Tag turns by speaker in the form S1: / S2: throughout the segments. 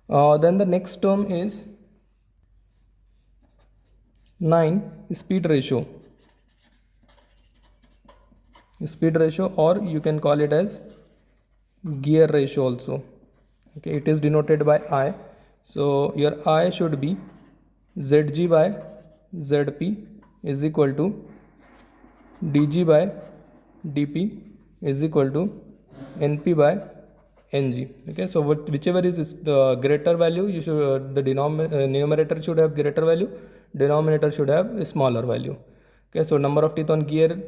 S1: Then the next term is 9 speed ratio. Speed ratio, or you can call it as gear ratio also. Okay, it is denoted by I. So your I should be Zg by Zp is equal to dg by dp is equal to np by ng. Okay, so whichever is the greater value, you should the numerator should have greater value, denominator should have a smaller value. Okay, so number of teeth on gear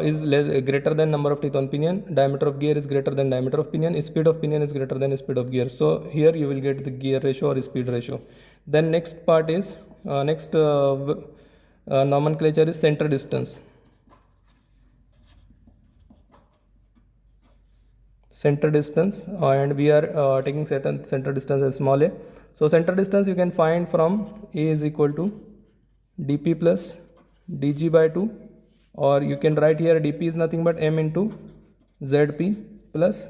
S1: is greater than number of teeth on pinion, diameter of gear is greater than diameter of pinion, speed of pinion is greater than speed of gear. So here you will get the gear ratio or speed ratio. Then next part is nomenclature is center distance. Center distance, and we are taking certain center distance as small a. So center distance you can find from A is equal to dp plus dg by 2, or you can write here dp is nothing but m into zp plus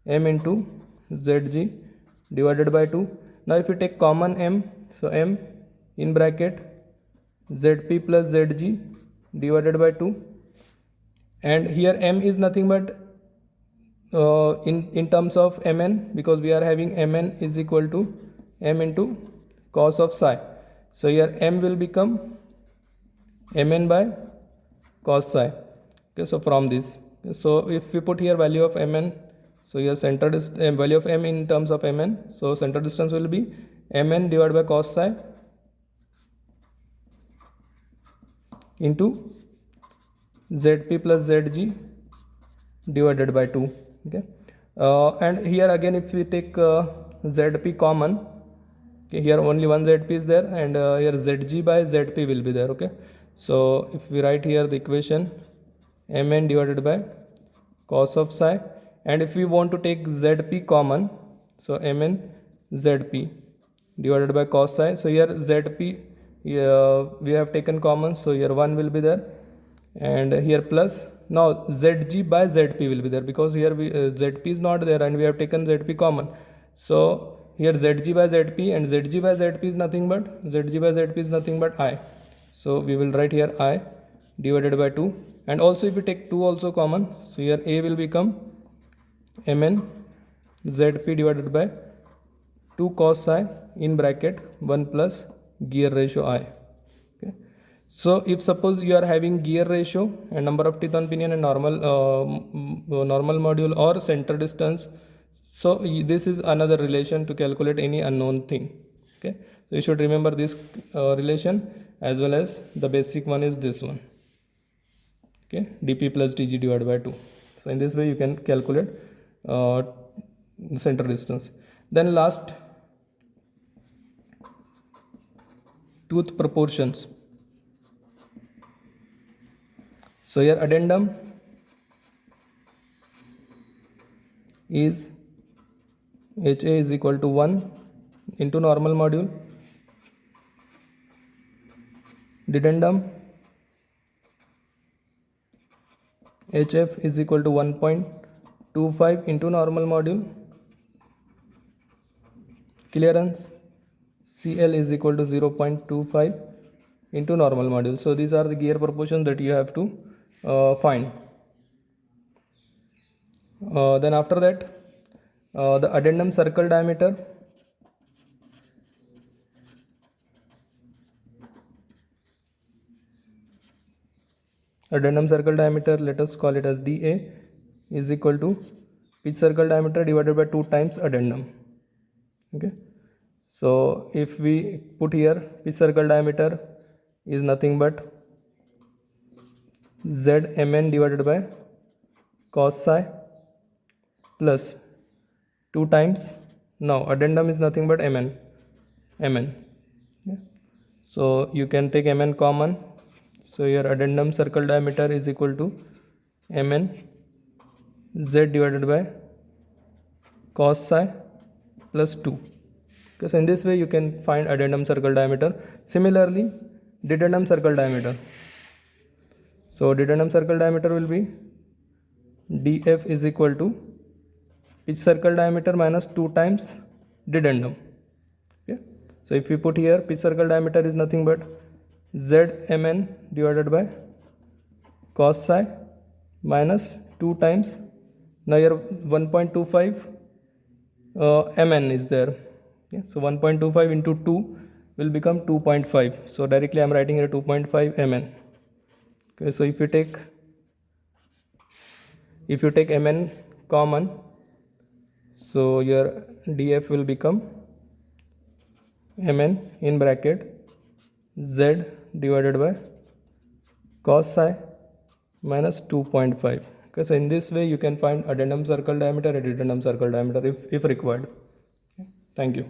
S1: m into zg divided by 2. Now if you take common m, so m in bracket zp plus zg divided by 2, and here m is nothing but in terms of mn, because we are having mn is equal to m into cos of psi. So here m will become mn by cos psi. Okay, so from this, so if we put here value of mn, so here center value of m in terms of mn, so center distance will be mn divided by cos psi into zp plus zg divided by 2. Okay, and here again if we take zp common, okay, here only one zp is there, and here zg by zp will be there. Okay, so if we write here the equation mn divided by cos of psi, and if we want to take zp common, so mn zp divided by cos psi. So here zp we have taken common, so here 1 will be there, and here plus. Now zg by zp will be there, because here zp is not there and we have taken zp common. So here zg by zp, and zg by zp is nothing but I. So we will write here I divided by 2, and also if we take 2 also common, so here a will become mn zp divided by 2 cos psi in bracket 1 plus gear ratio I. Okay, so if suppose you are having gear ratio and number of teeth on pinion and normal module or center distance, so this is another relation to calculate any unknown thing. Okay, so you should remember this relation, as well as the basic one is this one. Okay, dp plus dg divided by 2. So in this way you can calculate center distance. Then last, tooth proportions. So here addendum is HA is equal to 1 into normal module, dedendum HF is equal to 1.25 into normal module, clearance CL is equal to 0.25 into normal module. So these are the gear proportions that you have to find. Then after that, the addendum circle diameter. Addendum circle diameter, let us call it as dA, is equal to pitch circle diameter divided by 2 times addendum. Okay, so if we put here pitch circle diameter is nothing but Zmn divided by cos psi plus 2 times, now addendum is nothing but mn. Okay. So you can take mn common, so your addendum circle diameter is equal to mn z divided by cos psi plus 2. Okay, so in this way you can find addendum circle diameter. Similarly, dedendum circle diameter. So dedendum circle diameter will be df is equal to pitch circle diameter minus 2 times dedendum. So if we put here, pitch circle diameter is nothing but Zmn divided by cos psi minus 2 times, now here 1.25 mn is there. Okay, so 1.25 into 2 will become 2.5. So directly I am writing here 2.5 mn. Okay, so if you take mn common, so your df will become mn in bracket z divided by cos psi minus 2.5. Okay, so in this way you can find addendum circle diameter and addendum circle diameter if required. Okay, thank you.